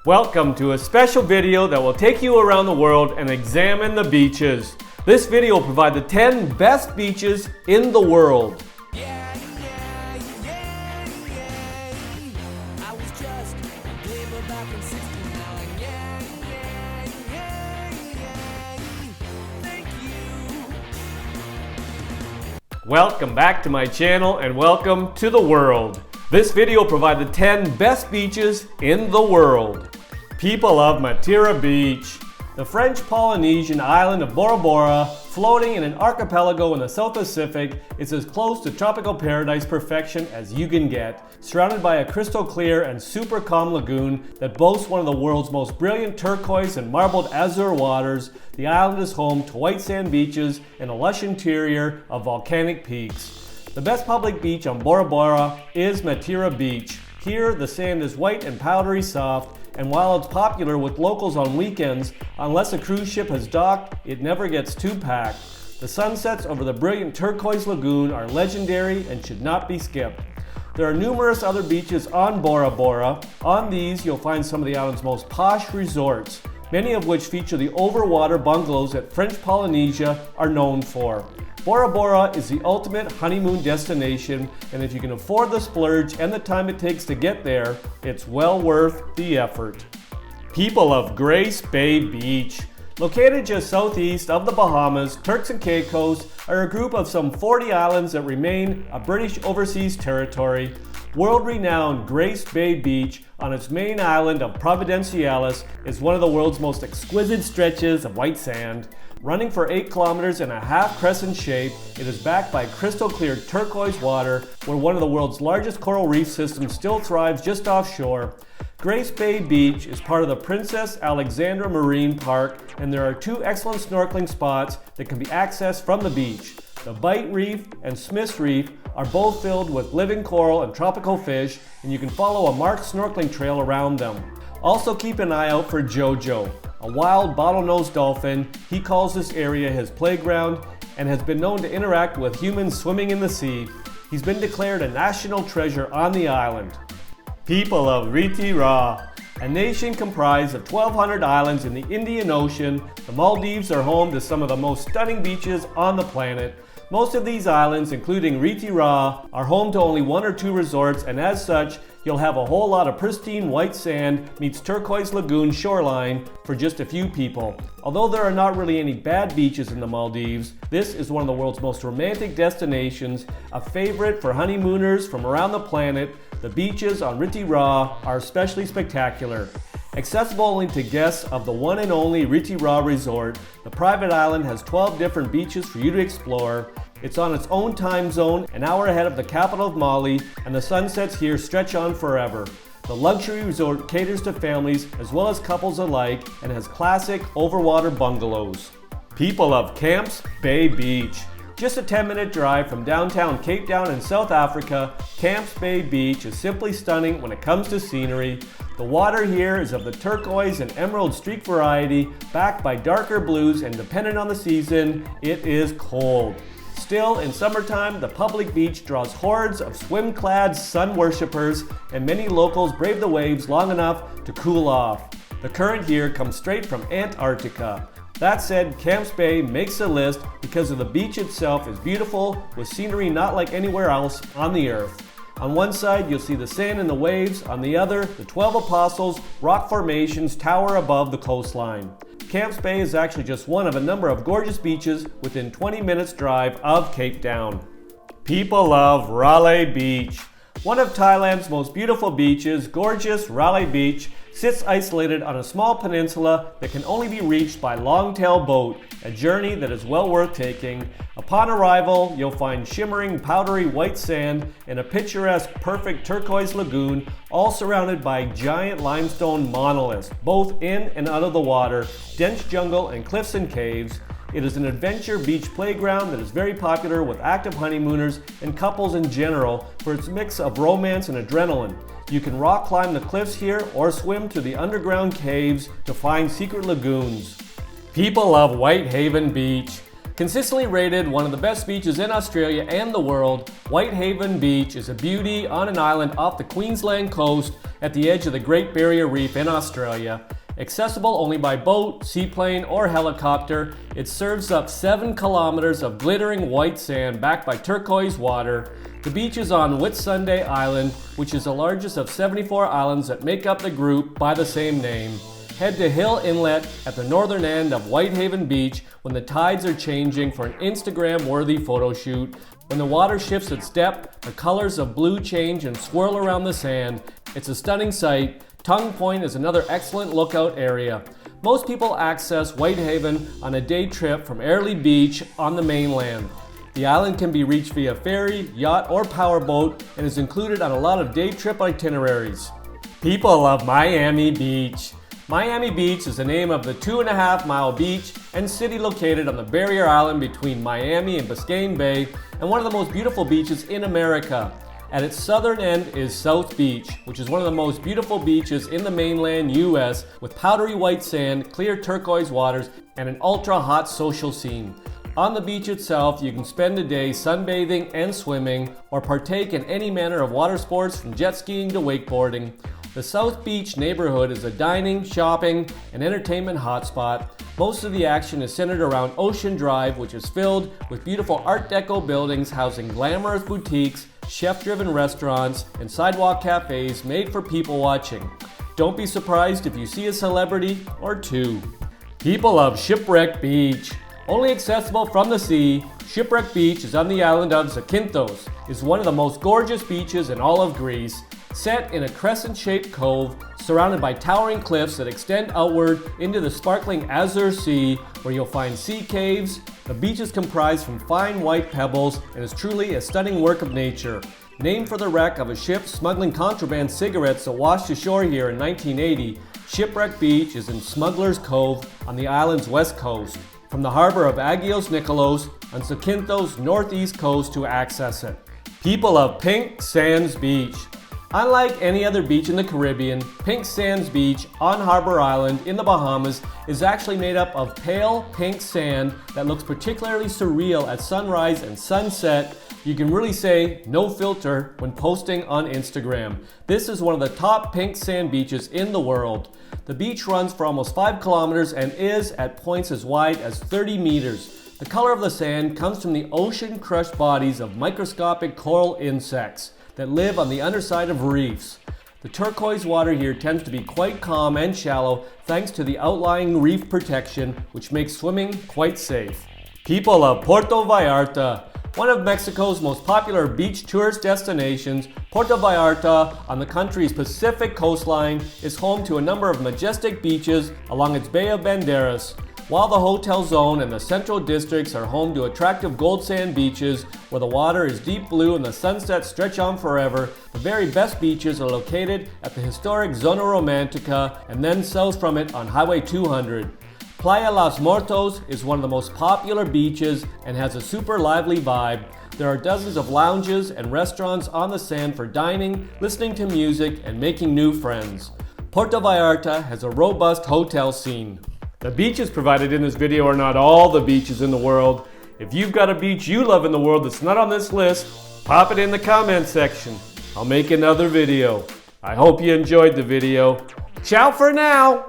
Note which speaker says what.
Speaker 1: Welcome to a special video that will take you around the world and examine the beaches. This video will provide the 10 best beaches in the world. Welcome back to my channel and welcome to the world. This video will provide the 10 best beaches in the world. People of Matira Beach. The French Polynesian island of Bora, floating in an archipelago in the South Pacific, is as close to tropical paradise perfection as you can get. Surrounded by a crystal clear and super calm lagoon that boasts one of the world's most brilliant turquoise and marbled azure waters, the island is home to white sand beaches and a lush interior of volcanic peaks. The best public beach on Bora is Matira Beach. Here, the sand is white and powdery soft, and while it's popular with locals on weekends, unless a cruise ship has docked, it never gets too packed. The sunsets over the brilliant turquoise lagoon are legendary and should not be skipped. There are numerous other beaches on Bora. On these, you'll find some of the island's most posh resorts, many of which feature the overwater bungalows that French Polynesia are known for. Bora is the ultimate honeymoon destination, and if you can afford the splurge and the time it takes to get there, it's well worth the effort. People of Grace Bay Beach. Located just southeast of the Bahamas, Turks and Caicos are a group of some 40 islands that remain a British overseas territory. World-renowned Grace Bay Beach on its main island of Providenciales is one of the world's most exquisite stretches of white sand. Running for 8 kilometers in a half-crescent shape, it is backed by crystal clear turquoise water where one of the world's largest coral reef systems still thrives just offshore. Grace Bay Beach is part of the Princess Alexandra Marine Park, and there are 2 excellent snorkeling spots that can be accessed from the beach. The Bight Reef and Smith's Reef are both filled with living coral and tropical fish, and you can follow a marked snorkeling trail around them. Also keep an eye out for Jojo, a wild bottlenose dolphin. He calls this area his playground and has been known to interact with humans swimming in the sea. He's been declared a national treasure on the island. People of Reethi Rah. A nation comprised of 1,200 islands in the Indian Ocean, the Maldives are home to some of the most stunning beaches on the planet. Most of these islands, including Reethi Rah, are home to only 1 or 2 resorts, and as such, you'll have a whole lot of pristine white sand meets turquoise lagoon shoreline for just a few people. Although there are not really any bad beaches in the Maldives, this is one of the world's most romantic destinations, a favorite for honeymooners from around the planet. The beaches on Reethi Rah are especially spectacular. Accessible only to guests of the one and only Reethi Rah Resort, the private island has 12 different beaches for you to explore. It's on its own time zone, an hour ahead of the capital of Mali, and the sunsets here stretch on forever. The luxury resort caters to families as well as couples alike and has classic overwater bungalows. People of Camps Bay Beach. Just a 10-minute drive from downtown Cape Town in South Africa, Camps Bay Beach is simply stunning when it comes to scenery. The water here is of the turquoise and emerald streak variety, backed by darker blues, and dependent on the season, it is cold. Still, in summertime, the public beach draws hordes of swim-clad sun worshippers, and many locals brave the waves long enough to cool off. The current here comes straight from Antarctica. That said, Camps Bay makes the list because of the beach itself is beautiful, with scenery not like anywhere else on the earth. On one side, you'll see the sand and the waves. On the other, the 12 Apostles rock formations tower above the coastline. Camps Bay is actually just one of a number of gorgeous beaches within 20 minutes drive of Cape Town. People of Railay Beach. One of Thailand's most beautiful beaches, gorgeous Railay Beach, sits isolated on a small peninsula that can only be reached by long-tail boat, a journey that is well worth taking. Upon arrival, you'll find shimmering powdery white sand and a picturesque perfect turquoise lagoon, all surrounded by giant limestone monoliths, both in and out of the water, dense jungle and cliffs and caves. It is an adventure beach playground that is very popular with active honeymooners and couples in general for its mix of romance and adrenaline. You can rock climb the cliffs here or swim to the underground caves to find secret lagoons. People of Whitehaven Beach. Consistently rated one of the best beaches in Australia and the world, Whitehaven Beach is a beauty on an island off the Queensland coast at the edge of the Great Barrier Reef in Australia. Accessible only by boat, seaplane, or helicopter, it serves up 7 kilometers of glittering white sand backed by turquoise water. The beach is on Whitsunday Island, which is the largest of 74 islands that make up the group by the same name. Head to Hill Inlet at the northern end of Whitehaven Beach when the tides are changing for an Instagram-worthy photo shoot. When the water shifts its depth, the colors of blue change and swirl around the sand. It's a stunning sight. Tongue Point is another excellent lookout area. Most people access Whitehaven on a day trip from Railay Beach on the mainland. The island can be reached via ferry, yacht, or powerboat and is included on a lot of day trip itineraries. People love Miami Beach. Miami Beach is the name of the 2.5-mile beach and city located on the barrier island between Miami and Biscayne Bay, and one of the most beautiful beaches in America. At its southern end is South Beach, which is one of the most beautiful beaches in the mainland US, with powdery white sand, clear turquoise waters, and an ultra-hot social scene. On the beach itself, you can spend a day sunbathing and swimming, or partake in any manner of water sports from jet skiing to wakeboarding. The South Beach neighborhood is a dining, shopping, and entertainment hotspot. Most of the action is centered around Ocean Drive, which is filled with beautiful Art Deco buildings housing glamorous boutiques, chef-driven restaurants, and sidewalk cafes made for people watching. Don't be surprised if you see a celebrity or two. People love Shipwreck Beach. Only accessible from the sea, Shipwreck Beach is on the island of Zakynthos. It's one of the most gorgeous beaches in all of Greece. Set in a crescent-shaped cove, surrounded by towering cliffs that extend outward into the sparkling azure sea, where you'll find sea caves. The beach is comprised from fine white pebbles and is truly a stunning work of nature. Named for the wreck of a ship smuggling contraband cigarettes that washed ashore here in 1980, Shipwreck Beach is in Smuggler's Cove on the island's west coast, from the harbor of Agios Nikolos on Zakynthos' northeast coast to access it. People love Pink Sands Beach. Unlike any other beach in the Caribbean, Pink Sands Beach on Harbor Island in the Bahamas is actually made up of pale pink sand that looks particularly surreal at sunrise and sunset. You can really say no filter when posting on Instagram. This is one of the top pink sand beaches in the world. The beach runs for almost 5 kilometers and is at points as wide as 30 meters. The color of the sand comes from the ocean-crushed bodies of microscopic coral insects that live on the underside of reefs. The turquoise water here tends to be quite calm and shallow thanks to the outlying reef protection, which makes swimming quite safe. People love Puerto Vallarta. One of Mexico's most popular beach tourist destinations, Puerto Vallarta on the country's Pacific coastline is home to a number of majestic beaches along its Bay of Banderas. While the hotel zone and the central districts are home to attractive gold sand beaches where the water is deep blue and the sunsets stretch on forever, the very best beaches are located at the historic Zona Romantica and then south from it on Highway 200. Playa Los Muertos is one of the most popular beaches and has a super lively vibe. There are dozens of lounges and restaurants on the sand for dining, listening to music, and making new friends. Puerto Vallarta has a robust hotel scene. The beaches provided in this video are not all the beaches in the world. If you've got a beach you love in the world that's not on this list, pop it in the comment section. I'll make another video. I hope you enjoyed the video. Ciao for now!